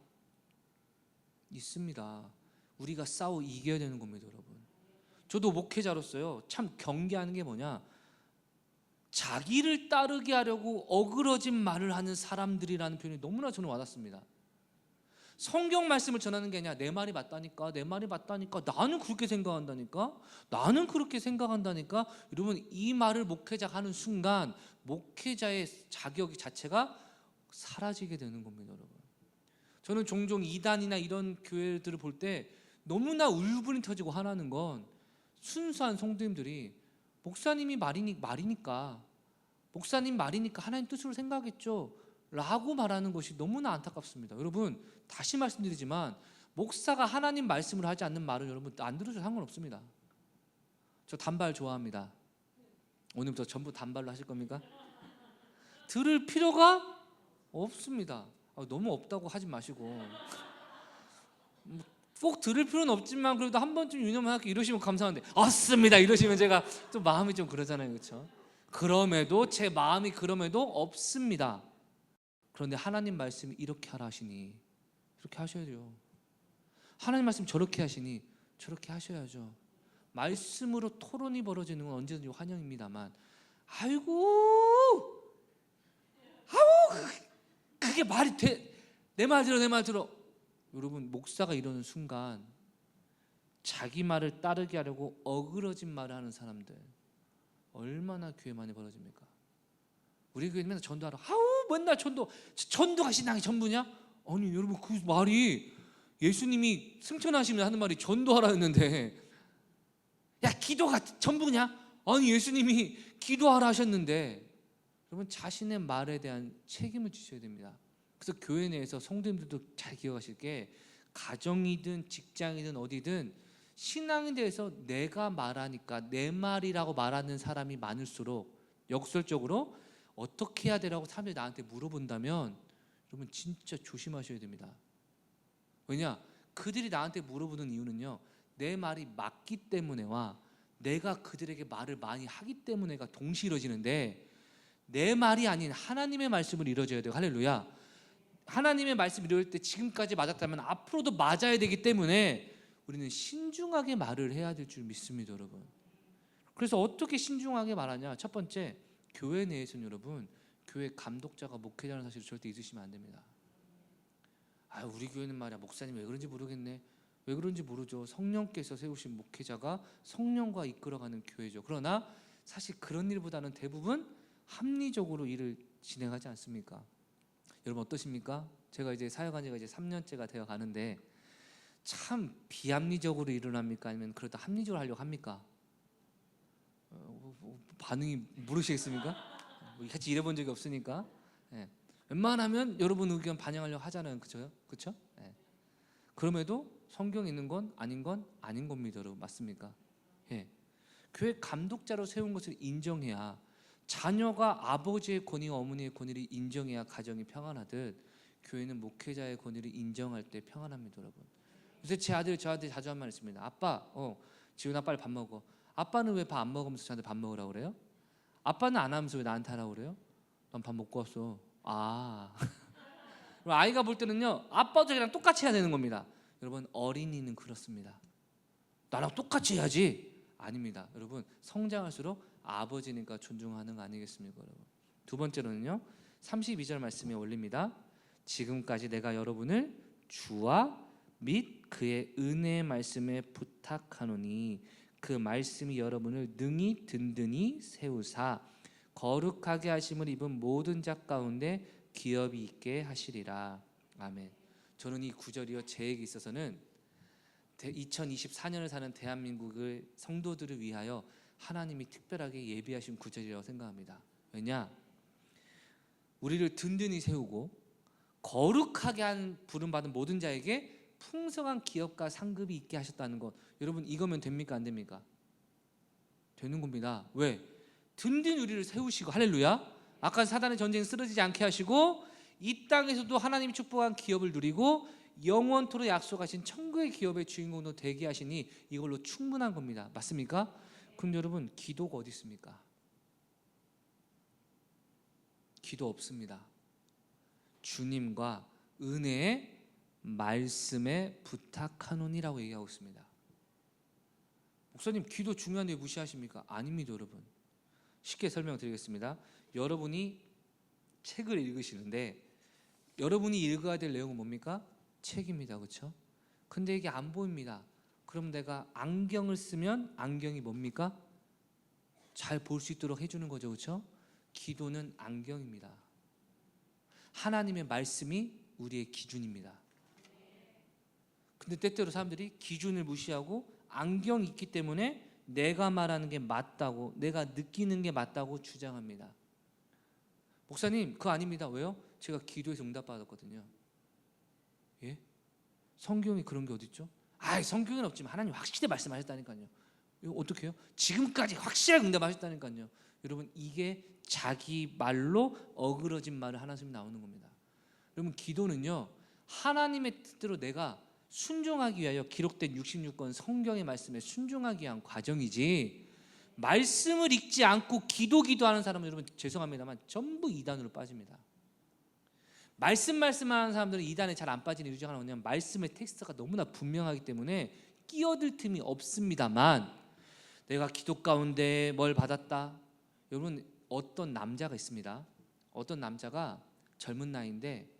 있습니다. 우리가 싸워 이겨야 되는 겁니다, 여러분. 저도 목회자로서요, 참 경계하는 게 뭐냐, 자기를 따르게 하려고 어그러진 말을 하는 사람들이라는 표현이 너무나 저는 와닿습니다. 성경 말씀을 전하는 게 아니라 내 말이 맞다니까, 내 말이 맞다니까, 나는 그렇게 생각한다니까, 나는 그렇게 생각한다니까. 여러분, 이 말을 목회자가 하는 순간 목회자의 자격 자체가 사라지게 되는 겁니다, 여러분. 저는 종종 이단이나 이런 교회들을 볼 때 너무나 울분이 터지고 화나는 건, 순수한 성도님들이 목사님이 말이니까, 목사님 말이니까 하나님 뜻으로 생각하겠죠 라고 말하는 것이 너무나 안타깝습니다. 여러분, 다시 말씀드리지만 목사가 하나님 말씀을 하지 않는 말은 여러분 안 들으셔도 상관없습니다. 저 단발 좋아합니다. 오늘부터 전부 단발로 하실 겁니까? 들을 필요가 없습니다. 너무 없다고 하지 마시고 꼭 들을 필요는 없지만 그래도 한 번쯤 유념을 하게 이러시면 감사한데 없습니다 이러시면 제가 좀 마음이 좀 그러잖아요, 그렇죠? 그럼에도 제 마음이 그럼에도 없습니다. 그런데 하나님 말씀이 이렇게 하라 하시니 이렇게 하셔야 돼요. 하나님 말씀 저렇게 하시니 저렇게 하셔야죠. 말씀으로 토론이 벌어지는 건 언제든지 환영입니다만 아이고 그게 말이 돼? 내 말 들어, 내 말 들어. 여러분, 목사가 이러는 순간 자기 말을 따르게 하려고 어그러진 말을 하는 사람들 얼마나 교회 많이 벌어집니까? 우리 교회 맨날 전도하러 맨날 전도가 신앙이 전부냐? 아니 여러분, 그 말이 예수님이 승천하시면 하는 말이 전도하라 했는데, 야 기도가 전부냐? 아니 예수님이 기도하라 하셨는데. 여러분, 자신의 말에 대한 책임을 지셔야 됩니다. 그래서 교회 내에서 성도님들도 잘 기억하실 게, 가정이든 직장이든 어디든 신앙에 대해서 내가 말하니까 내 말이라고 말하는 사람이 많을수록 역설적으로 어떻게 해야 되라고 사람들이 나한테 물어본다면 여러분 진짜 조심하셔야 됩니다. 왜냐? 그들이 나한테 물어보는 이유는요, 내 말이 맞기 때문에와 내가 그들에게 말을 많이 하기 때문에가 동시에 이루어지는데, 내 말이 아닌 하나님의 말씀을 이루어져야 돼요. 할렐루야. 하나님의 말씀을 이룰 때 지금까지 맞았다면 앞으로도 맞아야 되기 때문에 우리는 신중하게 말을 해야 될 줄 믿습니다, 여러분. 그래서 어떻게 신중하게 말하냐? 첫 번째, 교회 내에서는 여러분, 교회 감독자가 목회자라는 사실을 절대 잊으시면 안 됩니다. 우리 교회는 말이야, 목사님 왜 그런지 모르겠네. 왜 그런지 모르죠. 성령께서 세우신 목회자가 성령과 이끌어가는 교회죠. 그러나 사실 그런 일보다는 대부분 합리적으로 일을 진행하지 않습니까? 여러분 어떠십니까? 제가 이제 사역한 지가 이제 3년째가 되어 가는데 참 비합리적으로 일을 합니까? 아니면 그러다 합리적으로 하려고 합니까? 반응이 모르시겠습니까? 같이 일해본 적이 없으니까. 예. 웬만하면 여러분 의견 반영하려고 하잖아요, 그렇죠? 그렇죠? 예. 그럼에도 성경 있는 건 아닌 겁니다, 여러분. 맞습니까? 예. 교회 감독자로 세운 것을 인정해야, 자녀가 아버지의 권위와 어머니의 권위를 인정해야 가정이 평안하듯 교회는 목회자의 권위를 인정할 때 평안합니다, 여러분. 그래서 제 아들이 저한테 자주 한 말 있습니다. 아빠, 지훈아 빨리 밥 먹어. 아빠는 왜 밥 안 먹으면서 저한테 밥 먹으라고 그래요? 아빠는 안 하면서 왜 나한테 하라고 그래요? 난 밥 먹고 왔어. 아이가 볼 때는요, 아빠도 저랑 똑같이 해야 되는 겁니다. 여러분, 어린이는 그렇습니다. 나랑 똑같이 해야지. 아닙니다. 여러분, 성장할수록 아버지니까 존중하는 거 아니겠습니까, 여러분? 두 번째로는요, 32절 말씀에 올립니다. 지금까지 내가 여러분을 주와 및 그의 은혜의 말씀에 부탁하노니 그 말씀이 여러분을 능히 든든히 세우사 거룩하게 하심을 입은 모든 자 가운데 기업이 있게 하시리라. 아멘. 저는 이 구절이요, 제에게 있어서는 2024년을 사는 대한민국의 성도들을 위하여 하나님이 특별하게 예비하신 구절이라고 생각합니다. 왜냐? 우리를 든든히 세우고 거룩하게 한 부름받은 모든 자에게 풍성한 기업과 상급이 있게 하셨다는 것, 여러분 이거면 됩니까? 안 됩니까? 되는 겁니다. 왜? 든든히 우리를 세우시고, 할렐루야, 아까 사단의 전쟁에 쓰러지지 않게 하시고 이 땅에서도 하나님이 축복한 기업을 누리고 영원토록 약속하신 천국의 기업의 주인공도 되게 하시니 이걸로 충분한 겁니다. 맞습니까? 그럼 여러분, 기도가 어디 있습니까? 기도 없습니다. 주님과 은혜의 말씀에 부탁하노니라고 얘기하고 있습니다. 목사님, 기도 중요한데 무시하십니까? 아닙니다, 여러분. 쉽게 설명드리겠습니다. 여러분이 책을 읽으시는데 여러분이 읽어야 될 내용은 뭡니까? 책입니다, 그렇죠? 근데 이게 안 보입니다. 그럼 내가 안경을 쓰면 안경이 뭡니까? 잘 볼 수 있도록 해주는 거죠, 그렇죠? 기도는 안경입니다. 하나님의 말씀이 우리의 기준입니다. 근데 때때로 사람들이 기준을 무시하고 안경이 있기 때문에 내가 말하는 게 맞다고, 내가 느끼는 게 맞다고 주장합니다. 목사님, 그거 아닙니다. 왜요? 제가 기도해서 응답받았거든요. 예? 성경에 그런 게 어디 있죠? 성경에는 없지만 하나님 확실히 말씀하셨다니까요. 이거 어떻게 해요? 지금까지 확실하게 응답하셨다니까요. 여러분 이게 자기 말로 어그러진 말을 하나씩 나오는 겁니다. 여러분 기도는요 하나님의 뜻대로 내가 순종하기 위하여 기록된 66권 성경의 말씀에 순종하기 위한 과정이지, 말씀을 읽지 않고 기도하는 사람은 여러분 죄송합니다만 전부 이단으로 빠집니다. 말씀하는 사람들은 이단에 잘 안 빠지는 이유 중 하나는 뭐냐면 말씀의 텍스트가 너무나 분명하기 때문에 끼어들 틈이 없습니다만, 내가 기도 가운데 뭘 받았다. 여러분 어떤 남자가 있습니다. 어떤 남자가 젊은 나이인데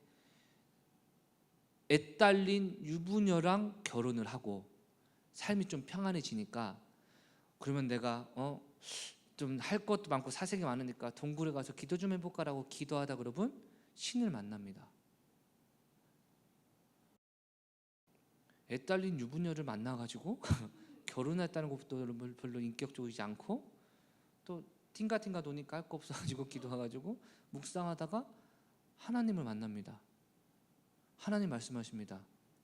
애 딸린 유부녀랑 결혼을 하고 삶이 좀 평안해지니까, 그러면 내가 좀 할 것도 많고 사색이 많으니까 동굴에 가서 기도 좀 해볼까라고 기도하다 여러분 신을 만납니다. 애 딸린 유부녀를 만나가지고 결혼했다는 것도 여러분 별로 인격적이지 않고, 또 팅가팅가 노니까 할 거 없어가지고 기도해가지고 묵상하다가 하나님을 만납니다. 하나님 말씀하십니다.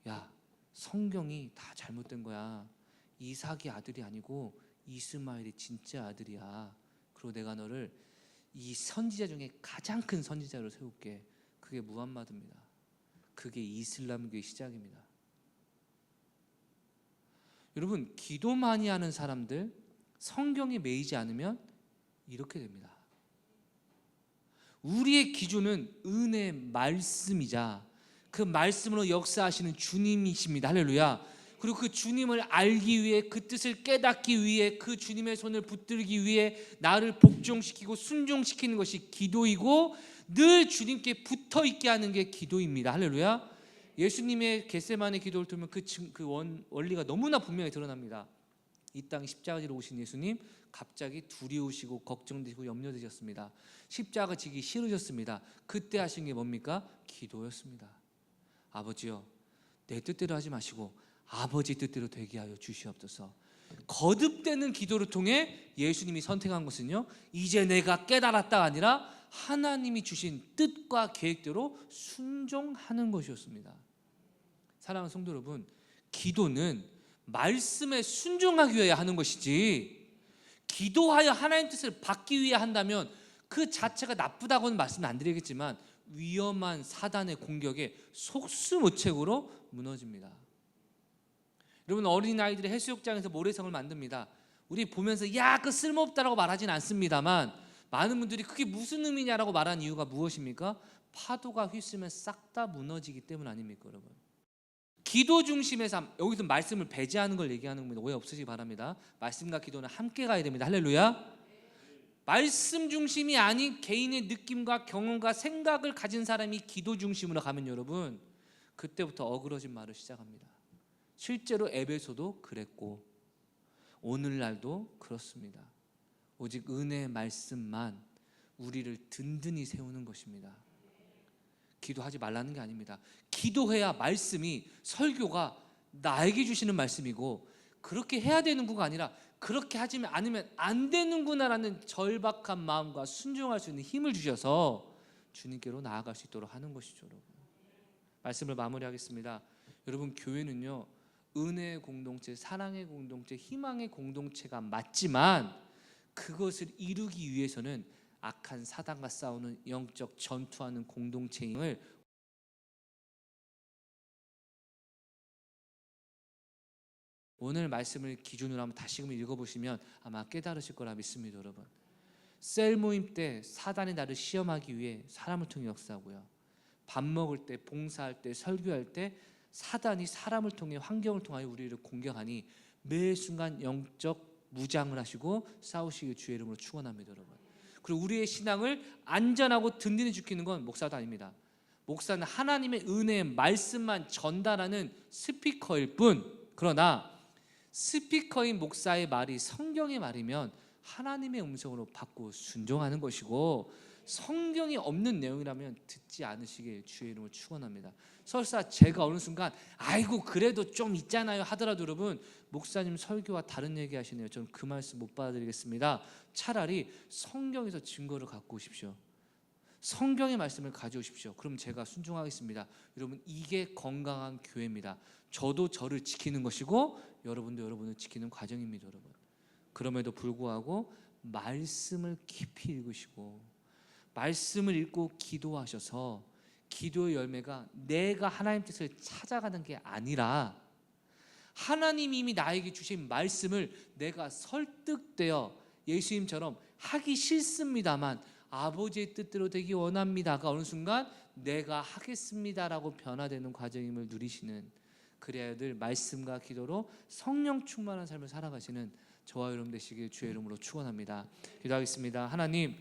야, 성경이 다 잘못된 거야. 이삭이 아들이 아니고 이스마엘이 진짜 아들이야. 그리고 내가 너를 이 선지자 중에 가장 큰 선지자로 세울게. 그게 무함마드입니다. 그게 이슬람교의 시작입니다. 여러분 기도 많이 하는 사람들, 성경에 매이지 않으면 이렇게 됩니다. 우리의 기준은 은혜의 말씀이자 그 말씀으로 역사하시는 주님이십니다. 할렐루야. 그리고 그 주님을 알기 위해, 그 뜻을 깨닫기 위해, 그 주님의 손을 붙들기 위해 나를 복종시키고 순종시키는 것이 기도이고, 늘 주님께 붙어있게 하는 게 기도입니다. 할렐루야. 예수님의 겟세마네 기도를 들으면 원리가 너무나 분명히 드러납니다. 이 땅에 십자가 지러 오신 예수님, 갑자기 두려우시고 걱정되시고 염려되셨습니다. 십자가 지기 싫으셨습니다. 그때 하신 게 뭡니까? 기도였습니다. 아버지요, 내 뜻대로 하지 마시고 아버지 뜻대로 되게 하여 주시옵소서. 거듭되는 기도를 통해 예수님이 선택한 것은요, 이제 내가 깨달았다가 아니라 하나님이 주신 뜻과 계획대로 순종하는 것이었습니다. 사랑하는 성도 여러분, 기도는 말씀에 순종하기 위해 하는 것이지, 기도하여 하나님 뜻을 받기 위해 한다면 그 자체가 나쁘다고는 말씀 안 드리겠지만 위험한 사단의 공격에 속수무책으로 무너집니다. 여러분 어린아이들이 해수욕장에서 모래성을 만듭니다. 우리 보면서 야, 그 쓸모없다라고 말하진 않습니다만, 많은 분들이 그게 무슨 의미냐라고 말하는 이유가 무엇입니까? 파도가 휘슬면 싹 다 무너지기 때문 아닙니까 여러분? 기도 중심의 삶, 여기서 말씀을 배제하는 걸 얘기하는 겁니다. 오해 없으시기 바랍니다. 말씀과 기도는 함께 가야 됩니다. 할렐루야. 말씀 중심이 아닌 개인의 느낌과 경험과 생각을 가진 사람이 기도 중심으로 가면 여러분 그때부터 어그러진 말을 시작합니다. 실제로 에베소도 그랬고 오늘날도 그렇습니다. 오직 은혜의 말씀만 우리를 든든히 세우는 것입니다. 기도하지 말라는 게 아닙니다. 기도해야 말씀이, 설교가 나에게 주시는 말씀이고, 그렇게 해야 되는구가 아니라 그렇게 하지 않으면 안 되는구나라는 절박한 마음과 순종할 수 있는 힘을 주셔서 주님께로 나아갈 수 있도록 하는 것이죠. 여러분, 말씀을 마무리하겠습니다. 여러분 교회는요, 은혜의 공동체, 사랑의 공동체, 희망의 공동체가 맞지만 그것을 이루기 위해서는 악한 사단과 싸우는 영적 전투하는 공동체임을 오늘 말씀을 기준으로 한번 다시금 읽어보시면 아마 깨달으실 거라 믿습니다. 여러분, 셀 모임 때 사단이 나를 시험하기 위해 사람을 통해 역사하고요, 밥 먹을 때, 봉사할 때, 설교할 때 사단이 사람을 통해, 환경을 통하여 우리를 공격하니 매 순간 영적 무장을 하시고 싸우시길 주의 이름으로 축원합니다. 여러분, 그리고 우리의 신앙을 안전하고 든든히 지키는 건 목사도 아닙니다. 목사는 하나님의 은혜의 말씀만 전달하는 스피커일 뿐, 그러나 스피커인 목사의 말이 성경의 말이면 하나님의 음성으로 받고 순종하는 것이고, 성경이 없는 내용이라면 듣지 않으시길 주의 이름으로 축원합니다. 설사 제가 어느 순간 아이고 그래도 좀 있잖아요 하더라도 여러분, 목사님 설교와 다른 얘기 하시네요. 저는 그 말씀 못 받아들이겠습니다. 차라리 성경에서 증거를 갖고 오십시오. 성경의 말씀을 가져오십시오. 그럼 제가 순종하겠습니다. 여러분, 이게 건강한 교회입니다. 저도 저를 지키는 것이고 여러분도 여러분을 지키는 과정입니다. 여러분, 그럼에도 불구하고 말씀을 깊이 읽으시고 말씀을 읽고 기도하셔서 기도의 열매가 내가 하나님 뜻을 찾아가는 게 아니라 하나님이 이미 나에게 주신 말씀을 내가 설득되어 예수님처럼 하기 싫습니다만 아버지의 뜻대로 되기 원합니다가 어느 순간 내가 하겠습니다라고 변화되는 과정임을 누리시는, 그래야 늘 말씀과 기도로 성령 충만한 삶을 살아가시는 저와 여러분 되시길 주의 이름으로 축원합니다. 기도하겠습니다. 하나님,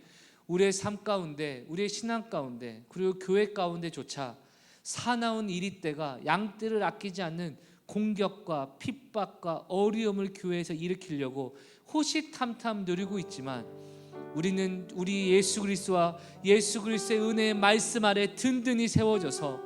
우리의 삶 가운데, 우리의 신앙 가운데, 그리고 교회 가운데조차 사나운 이리때가 양떼를 아끼지 않는 공격과 핍박과 어려움을 교회에서 일으키려고 호시탐탐 누리고 있지만 우리는 우리 예수 그리스도와 예수 그리스도의 은혜의 말씀 아래 든든히 세워져서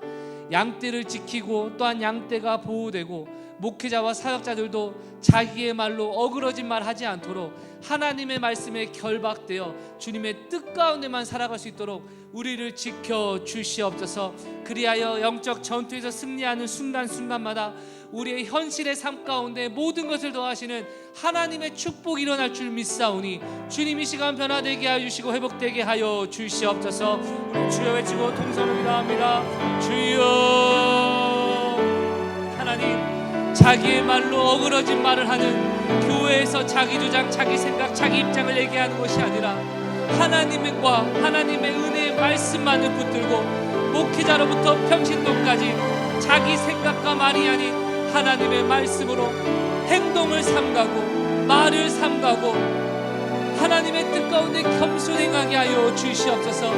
양떼를 지키고 또한 양떼가 보호되고 목회자와 사역자들도 자기의 말로 어그러진 말 하지 않도록 하나님의 말씀에 결박되어 주님의 뜻 가운데만 살아갈 수 있도록 우리를 지켜 주시옵소서. 그리하여 영적 전투에서 승리하는 순간순간마다 우리의 현실의 삶 가운데 모든 것을 더하시는 하나님의 축복이 일어날 줄 믿사오니 주님 이 시간 변화되게 하여 주시고 회복되게 하여 주시옵소서. 우리 주여 외치고 동서로 기도합니다. 주여. 하나님, 자기의 말로 어그러진 말을 하는 교회에서 자기 주장, 자기 생각, 자기 입장을 얘기하는 것이 아니라 하나님과 하나님의 은혜의 말씀만을 붙들고 목회자로부터 평신도까지 자기 생각과 말이 아닌 하나님의 말씀으로 행동을 삼가고 말을 삼가고 하나님의 뜻 가운데 겸손 행하게 하여 주시옵소서.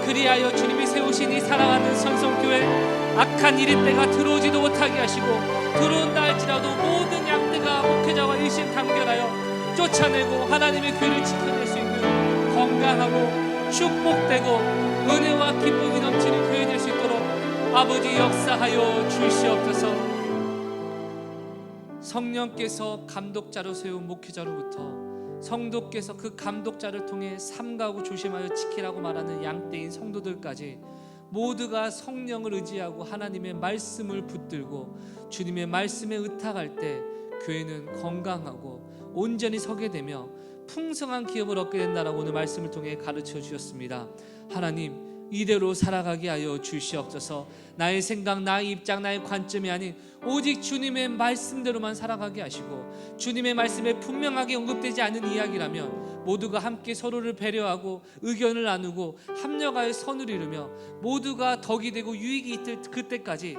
그리하여 주님이 세우신 이 사랑하는 선성교회 악한 이리때가 들어오지도 못하게 하시고 들어온다 할지라도 모든 양떼가 목회자와 일심단결하여 쫓아내고 하나님의 교회를 지켜낼 수 있는 건강하고 축복되고 은혜와 기쁨이 넘치는 교회 될 수 있도록 아버지 역사하여 주시옵소서. 성령께서 감독자로 세운 목회자로부터 성도께서 그 감독자를 통해 삼가고 조심하여 지키라고 말하는 양떼인 성도들까지 모두가 성령을 의지하고 하나님의 말씀을 붙들고 주님의 말씀에 의탁할 때 교회는 건강하고 온전히 서게 되며 풍성한 기업을 얻게 된다라고 오늘 말씀을 통해 가르쳐 주셨습니다. 하나님, 이대로 살아가게 하여 주시옵소서. 나의 생각, 나의 입장, 나의 관점이 아닌 오직 주님의 말씀대로만 살아가게 하시고 주님의 말씀에 분명하게 언급되지 않은 이야기라면 모두가 함께 서로를 배려하고 의견을 나누고 합력하여 선을 이루며 모두가 덕이 되고 유익이 있을 그때까지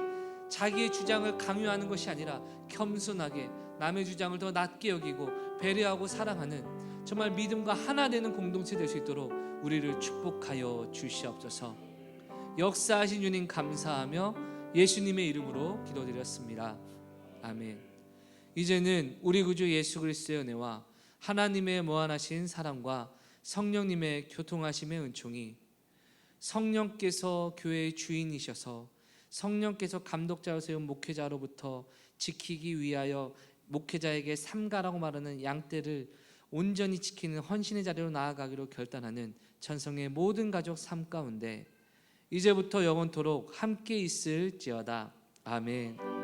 자기의 주장을 강요하는 것이 아니라 겸손하게 남의 주장을 더 낮게 여기고 배려하고 사랑하는 정말 믿음과 하나 되는 공동체 될 수 있도록 우리를 축복하여 주시옵소서. 역사하신 주님 감사하며 예수님의 이름으로 기도드렸습니다. 아멘. 이제는 우리 구주 예수 그리스도의 은혜와 하나님의 무한하신 사랑과 성령님의 교통하심의 은총이 성령께서 교회의 주인이셔서 성령께서 감독자로 세운 목회자로부터 지키기 위하여 목회자에게 삼가라고 말하는 양떼를 온전히 지키는 헌신의 자리로 나아가기로 결단하는 천성의 모든 가족 삶 가운데 이제부터 영원토록 함께 있을지어다. 아멘.